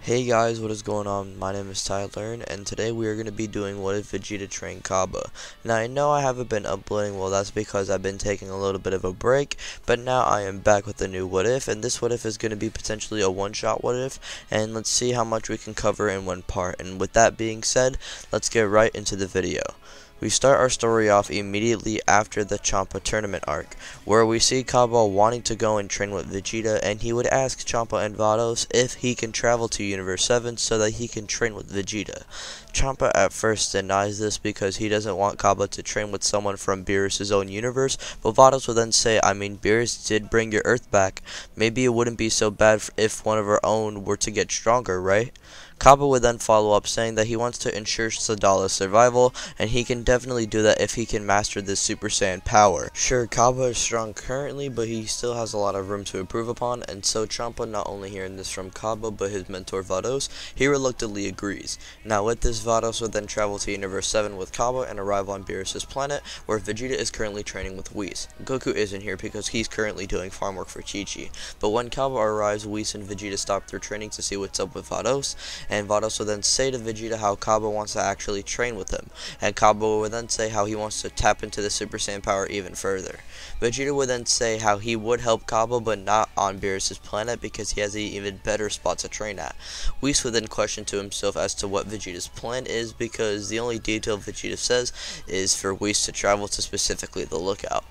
Hey guys, what is going on? My name is Tyler, and today we are going to be doing What If Vegeta Trained Cabba. Now I know I haven't been uploading, well that's because I've been taking a little bit of a break, but now I am back with a new What If, and this What If is going to be potentially a one-shot What If, and let's see how much we can cover in one part. And with that being said, let's get right into the video. We start our story off immediately after the Champa tournament arc, where we see Cabba wanting to go and train with Vegeta, and he would ask Champa and Vados if he can travel to Universe 7 so that he can train with Vegeta. Champa at first denies this because he doesn't want Cabba to train with someone from Beerus' own universe, but Vados would then say, I mean, Beerus did bring your Earth back. Maybe it wouldn't be so bad if one of our own were to get stronger, right? Cabba would then follow up saying that he wants to ensure Sadala's survival, and he can definitely do that if he can master this Super Saiyan power. Sure, Cabba is strong currently, but he still has a lot of room to improve upon, and so Champa, not only hearing this from Cabba, but his mentor Vados, he reluctantly agrees. Now with this, Vados would then travel to Universe 7 with Cabba and arrive on Beerus' planet, where Vegeta is currently training with Whis. Goku isn't here because he's currently doing farm work for Chi-Chi, but when Cabba arrives, Whis and Vegeta stop their training to see what's up with Vados, and Vados will then say to Vegeta how Cabba wants to actually train with him, and Cabba will then say how he wants to tap into the Super Saiyan power even further. Vegeta would then say how he would help Cabba but not on Beerus' planet because he has an even better spot to train at. Whis would then question to himself as to what Vegeta's plan is, because the only detail Vegeta says is for Whis to travel to specifically the lookout.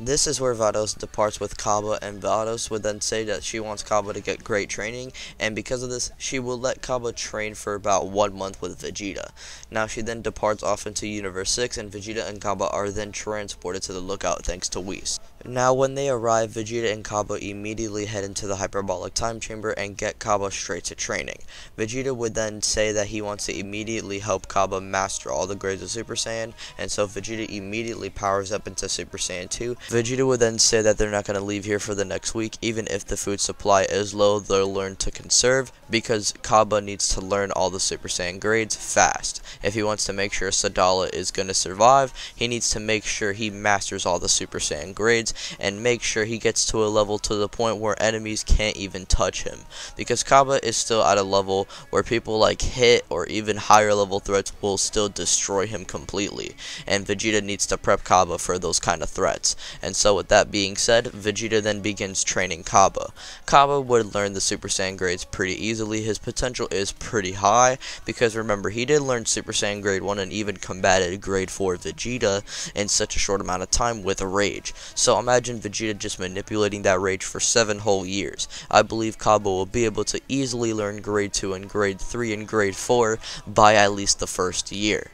This is where Vados departs with Cabba, and Vados would then say that she wants Cabba to get great training, and because of this, she will let Cabba train for about 1 month with Vegeta. Now she then departs off into Universe 6, and Vegeta and Cabba are then transported to the lookout thanks to Whis. Now when they arrive, Vegeta and Cabba immediately head into the hyperbolic time chamber and get Cabba straight to training. Vegeta would then say that he wants to immediately help Cabba master all the grades of Super Saiyan, and so Vegeta immediately powers up into Super Saiyan 2. Vegeta would then say that they're not going to leave here for the next week. Even if the food supply is low, they'll learn to conserve, because Cabba needs to learn all the Super Saiyan grades fast. If he wants to make sure Sadala is going to survive, he needs to make sure he masters all the Super Saiyan grades, and make sure he gets to a level to the point where enemies can't even touch him, because Cabba is still at a level where people like Hit or even higher level threats will still destroy him completely, and Vegeta needs to prep Cabba for those kind of threats. And so with that being said, Vegeta then begins training Cabba. Cabba would learn the Super Saiyan grades pretty easily. His potential is pretty high, because remember, he did learn Super Saiyan grade 1 and even combated grade 4 Vegeta in such a short amount of time with Rage. So imagine Vegeta just manipulating that Rage for 7 whole years. I believe Cabba will be able to easily learn grade 2 and grade 3 and grade 4 by at least the first year.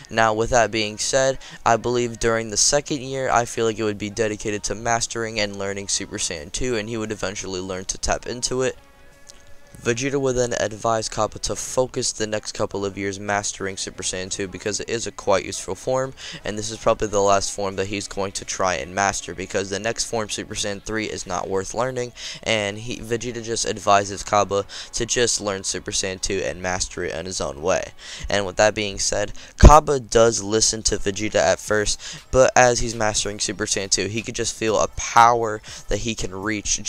Now with that being said, I believe during the second year, I feel like it would be dedicated to mastering and learning Super Saiyan 2, and he would eventually learn to tap into it. Vegeta would then advise Cabba to focus the next couple of years mastering Super Saiyan 2, because it is a quite useful form, and this is probably the last form that he's going to try and master, because the next form, Super Saiyan 3, is not worth learning, and Vegeta just advises Cabba to just learn Super Saiyan 2 and master it in his own way. And with that being said, Cabba does listen to Vegeta at first, but as he's mastering Super Saiyan 2, he could just feel a power that he can reach,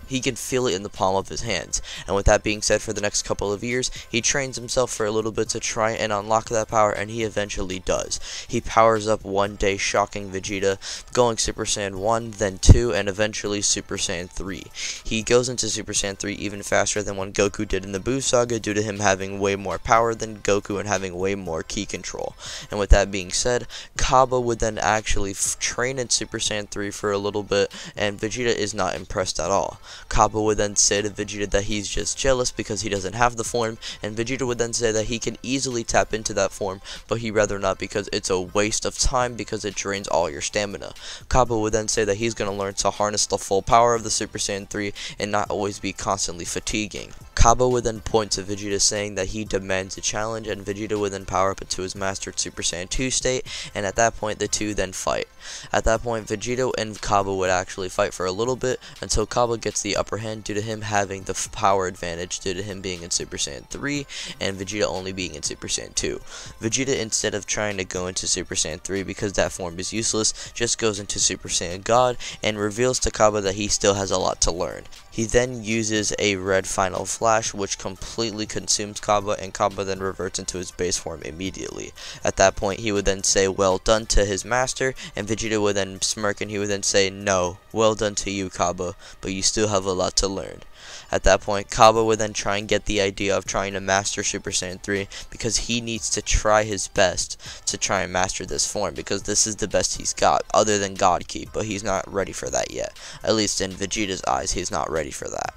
he can feel it in the palm of his hands. And with that being said, for the next couple of years, he trains himself for a little bit to try and unlock that power, and he eventually does. He powers up one day, shocking Vegeta, going Super Saiyan 1, then 2, and eventually Super Saiyan 3. He goes into Super Saiyan 3 even faster than when Goku did in the Buu Saga, due to him having way more power than Goku and having way more ki control. And with that being said, Cabba would then actually train in Super Saiyan 3 for a little bit, and Vegeta is not impressed at all. Cabba would then say to Vegeta that he's just jealous because he doesn't have the form, and Vegeta would then say that he can easily tap into that form, but he'd rather not because it's a waste of time, because it drains all your stamina. Cabba would then say that he's going to learn to harness the full power of the Super Saiyan 3 and not always be constantly fatiguing. Cabba would then point to Vegeta, saying that he demands a challenge, and Vegeta would then power up into his mastered Super Saiyan 2 state, and at that point the two then fight. At that point, Vegeta and Cabba would actually fight for a little bit until Cabba gets the upper hand due to him having the power advantage due to him being in Super Saiyan 3 and Vegeta only being in Super Saiyan 2. Vegeta, instead of trying to go into Super Saiyan 3 because that form is useless, just goes into Super Saiyan God and reveals to Cabba that he still has a lot to learn. He then uses a red final flash flash, which completely consumes Cabba, and Cabba then reverts into his base form immediately. At that point, he would then say, "Well done" to his master, and Vegeta would then smirk and he would then say, "No, well done to you, Cabba, but you still have a lot to learn." At that point, Cabba would then try and get the idea of trying to master Super Saiyan 3 because he needs to try his best to try and master this form, because this is the best he's got other than God Ki, but he's not ready for that yet. At least in Vegeta's eyes, he's not ready for that.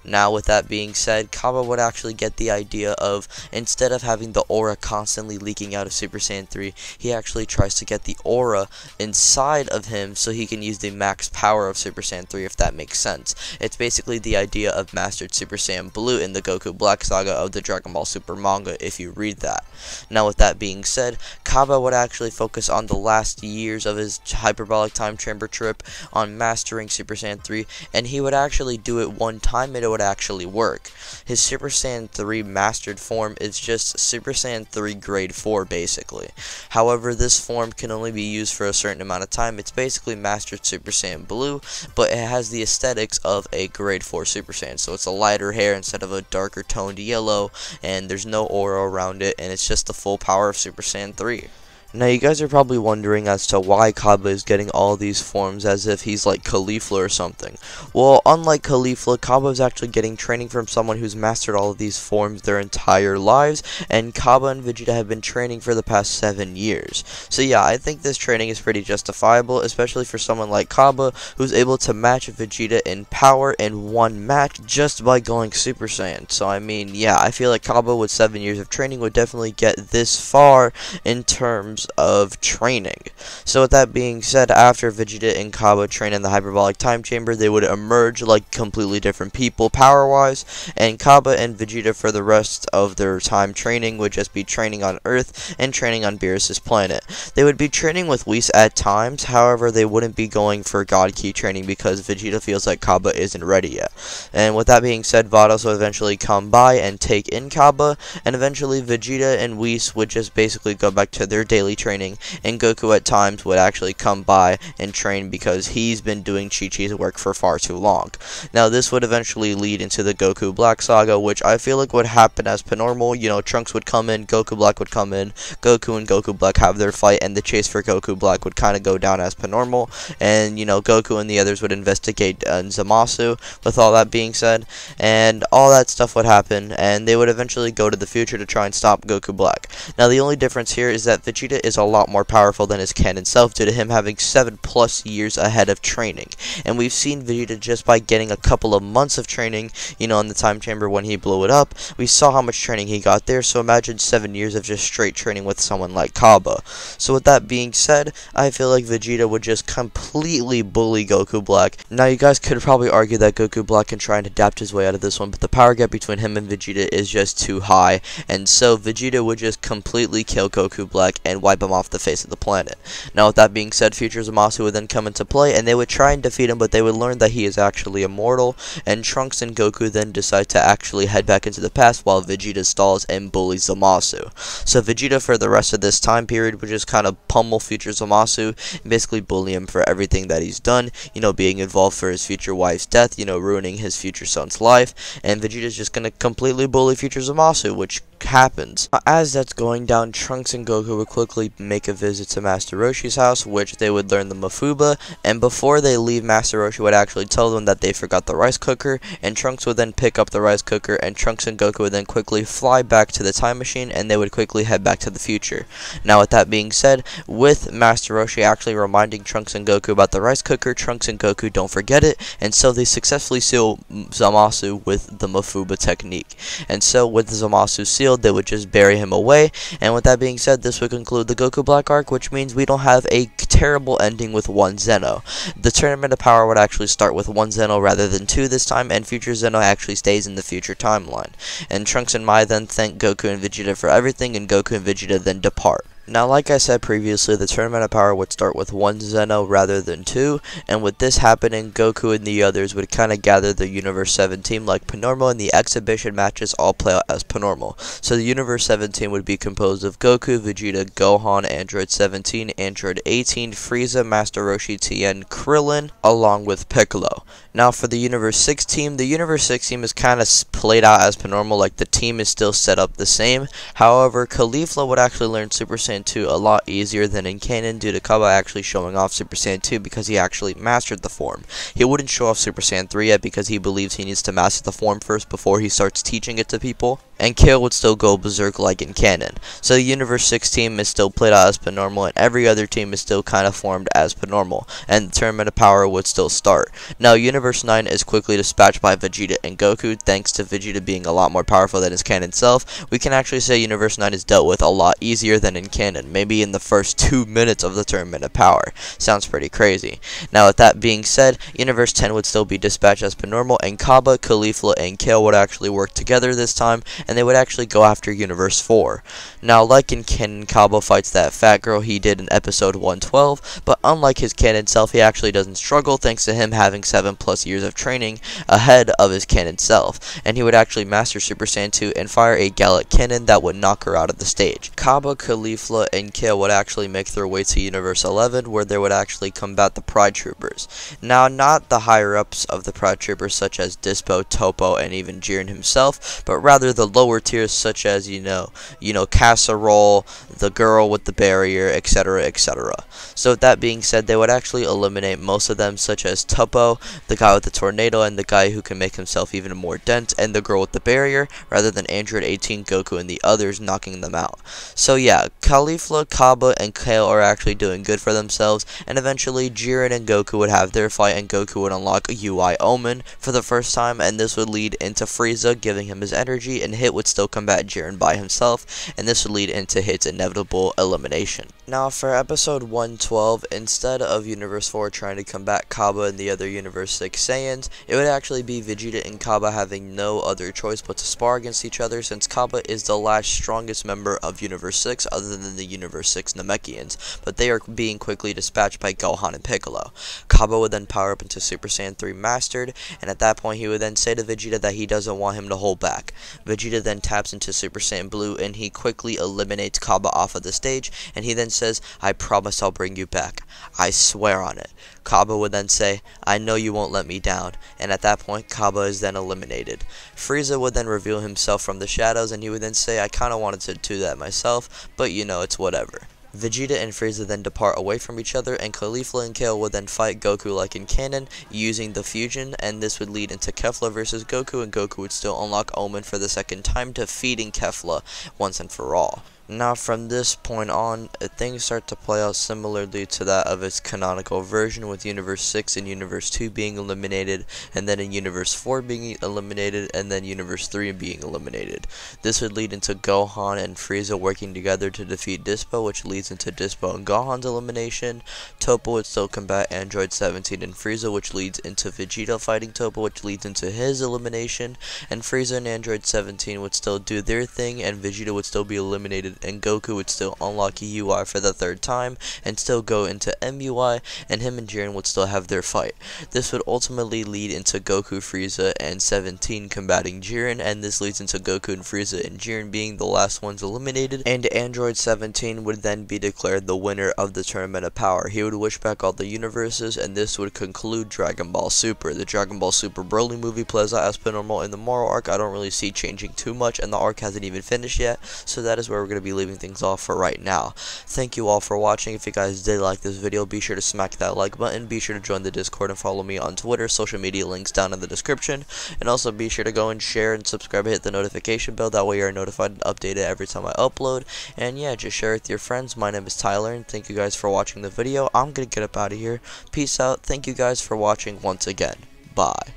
Now, with that being said, Cabba would actually get the idea of, instead of having the aura constantly leaking out of Super Saiyan 3, he actually tries to get the aura inside of him so he can use the max power of Super Saiyan 3, if that makes sense. It's basically the idea of Mastered Super Saiyan Blue in the Goku Black Saga of the Dragon Ball Super manga, if you read that. Now, with that being said, Cabba would actually focus on the last years of his hyperbolic time chamber trip on mastering Super Saiyan 3, and he would actually do it one time and it would actually work. His Super Saiyan 3 mastered form is just Super Saiyan 3 grade 4 basically. However, this form can only be used for a certain amount of time. It's basically Mastered Super Saiyan Blue, but it has the aesthetics of a grade 4 Super Saiyan. So it's a lighter hair instead of a darker toned yellow, and there's no aura around it, and it's just the full power of Super Saiyan 3. Now, you guys are probably wondering as to why Cabba is getting all these forms as if he's like Caulifla or something. Well, unlike Caulifla, Cabba is actually getting training from someone who's mastered all of these forms their entire lives, and Cabba and Vegeta have been training for the past 7 years. So yeah, I think this training is pretty justifiable, especially for someone like Cabba, who's able to match Vegeta in power in one match just by going Super Saiyan. So I mean, yeah, I feel like Cabba with 7 years of training would definitely get this far in terms of training. So with that being said, after Vegeta and Cabba train in the hyperbolic time chamber, they would emerge like completely different people power wise, and Cabba and Vegeta for the rest of their time training would just be training on Earth and training on Beerus's planet. They would be training with Whis at times, however they wouldn't be going for God Ki training because Vegeta feels like Cabba isn't ready yet. And with that being said, Vados would eventually come by and take in Cabba, and eventually Vegeta and Whis would just basically go back to their daily training, and Goku at times would actually come by and train because he's been doing Chi-Chi's work for far too long. Now, this would eventually lead into the Goku Black Saga, which I feel like would happen as per normal. You know, Trunks would come in, Goku Black would come in, Goku and Goku Black have their fight, and the chase for Goku Black would kind of go down as per normal, and, you know, Goku and the others would investigate Zamasu, with all that being said, and all that stuff would happen, and they would eventually go to the future to try and stop Goku Black. Now, the only difference here is that Vegeta is a lot more powerful than his canon self due to him having 7+ years ahead of training, and we've seen Vegeta just by getting a couple of months of training, you know, in the time chamber when he blew it up. We saw how much training he got there, so imagine 7 years of just straight training with someone like Cabba. So with that being said, I feel like Vegeta would just completely bully Goku Black. Now, you guys could probably argue that Goku Black can try and adapt his way out of this one, but the power gap between him and Vegeta is just too high, and so Vegeta would just completely kill Goku Black and wipe him off the face of the planet. Now, with that being said, future Zamasu would then come into play, and they would try and defeat him, but they would learn that he is actually immortal, and Trunks and Goku then decide to actually head back into the past while Vegeta stalls and bullies Zamasu. So Vegeta for the rest of this time period would just kind of pummel future Zamasu and basically bully him for everything that he's done, you know, being involved for his future wife's death, you know, ruining his future son's life, and Vegeta's just gonna completely bully future Zamasu, which happens. As that's going down, Trunks and Goku would quickly make a visit to Master Roshi's house, which they would learn the Mafuba, and before they leave, Master Roshi would actually tell them that they forgot the rice cooker, and Trunks would then pick up the rice cooker, and Trunks and Goku would then quickly fly back to the time machine, and they would quickly head back to the future. Now, with that being said, with Master Roshi actually reminding Trunks and Goku about the rice cooker, Trunks and Goku don't forget it, and so they successfully seal Zamasu with the Mafuba technique. And so with Zamasu sealed, they would just bury him away, and with that being said, this would conclude the Goku Black arc, which means we don't have a terrible ending with one Zeno. The Tournament of Power would actually start with one Zeno rather than two this time, and future Zeno actually stays in the future timeline. And Trunks and Mai then thank Goku and Vegeta for everything, and Goku and Vegeta then depart. Now, like I said previously, the Tournament of Power would start with one Zeno rather than two, and with this happening, Goku and the others would kind of gather the Universe 7 team like per normal, and the exhibition matches all play out as per normal. So the Universe 7 team would be composed of Goku, Vegeta, Gohan, Android 17, Android 18, Frieza, Master Roshi, Tien, Krillin, along with Piccolo. Now, for the Universe 6 team, the Universe 6 team is kind of played out as per normal, like the team is still set up the same. However, Caulifla would actually learn Super Saiyan 2 a lot easier than in canon due to Cabba actually showing off Super Saiyan 2 because he actually mastered the form. He wouldn't show off Super Saiyan 3 yet because he believes he needs to master the form first before he starts teaching it to people. And Kale would still go berserk like in canon. So the Universe 6 team is still played out as per normal, and every other team is still kind of formed as per normal, and the Tournament of Power would still start. Now, Universe 9 is quickly dispatched by Vegeta and Goku. Thanks to Vegeta being a lot more powerful than his canon self, we can actually say Universe 9 is dealt with a lot easier than in canon, maybe in the first 2 minutes of the Tournament of Power. Sounds pretty crazy. Now, with that being said, Universe 10 would still be dispatched as per normal, and Cabba, Caulifla, and Kale would actually work together this time, and they would actually go after Universe 4. Now, like in canon, Cabba fights that fat girl he did in episode 112, but unlike his canon self, he actually doesn't struggle thanks to him having 7+ years of training ahead of his canon self, and he would actually master Super Saiyan 2 and fire a Gallic cannon that would knock her out of the stage. Cabba, Caulifla, and Kale would actually make their way to Universe 11, where they would actually combat the Pride Troopers. Now, not the higher-ups of the Pride Troopers such as Dispo, Topo, and even Jiren himself, but rather the lower tiers such as, you know, Casserole, the girl with the barrier, etc., etc. So with that being said, they would actually eliminate most of them, such as Topo, the guy with the tornado, and the guy who can make himself even more dense, and the girl with the barrier, rather than Android 18, Goku, and the others knocking them out. So yeah, Caulifla, Cabba, and Kale are actually doing good for themselves, and eventually Jiren and Goku would have their fight, and Goku would unlock a UI Omen for the first time, and this would lead into Frieza giving him his energy, and Hit would still combat Jiren by himself, and this would lead into Hit's inevitable elimination. Now, for episode 112, instead of Universe 4 trying to combat Cabba and the other Universe 6 Saiyans, it would actually be Vegeta and Cabba having no other choice but to spar against each other, since Cabba is the last strongest member of Universe 6 other than the Universe 6 Namekians, but they are being quickly dispatched by Gohan and Piccolo. Cabba would then power up into Super Saiyan 3 Mastered, and at that point he would then say to Vegeta that he doesn't want him to hold back. Vegeta then taps into Super Saiyan Blue, and he quickly eliminates Cabba off of the stage, and he then says, "I promise I'll bring you back. I swear on it." Cabba would then say, "I know you won't let me down," and at that point, Cabba is then eliminated. Frieza would then reveal himself from the shadows, and he would then say, "I kinda wanted to do that myself, but you know, it's whatever." Vegeta and Frieza then depart away from each other, and Caulifla and Kale would then fight Goku like in canon, using the fusion, and this would lead into Kefla versus Goku, and Goku would still unlock Omen for the second time, defeating Kefla once and for all. Now, from this point on, things start to play out similarly to that of its canonical version, with Universe 6 and Universe 2 being eliminated, and then in Universe 4 being eliminated, and then Universe 3 being eliminated. This would lead into Gohan and Frieza working together to defeat Dispo, which leads into Dispo and Gohan's elimination. Topo would still combat Android 17 and Frieza, which leads into Vegeta fighting Topo, which leads into his elimination, and Frieza and Android 17 would still do their thing, and Vegeta would still be eliminated, and Goku would still unlock a UI for the third time and still go into MUI, and him and Jiren would still have their fight. This would ultimately lead into Goku, Frieza, and 17 combating Jiren, and this leads into Goku and Frieza and Jiren being the last ones eliminated, and Android 17 would then be declared the winner of the Tournament of Power. He would wish back all the universes, and this would conclude Dragon Ball Super. The Dragon Ball Super Broly movie plays out as per normal in the moral arc. I don't really see changing too much, and the arc hasn't even finished yet, so that is where we're going to be leaving things off for right now. Thank you all for watching. If you guys did like this video, be sure to smack that like button, be sure to join the Discord and follow me on Twitter. Social media links down in the description, and also be sure to go and share and subscribe and hit the notification bell, that way you are notified and updated every time I upload. And yeah, just share with your friends. My name is Tyler, and thank you guys for watching the video. I'm gonna get up out of here. Peace out. Thank you guys for watching once again. Bye.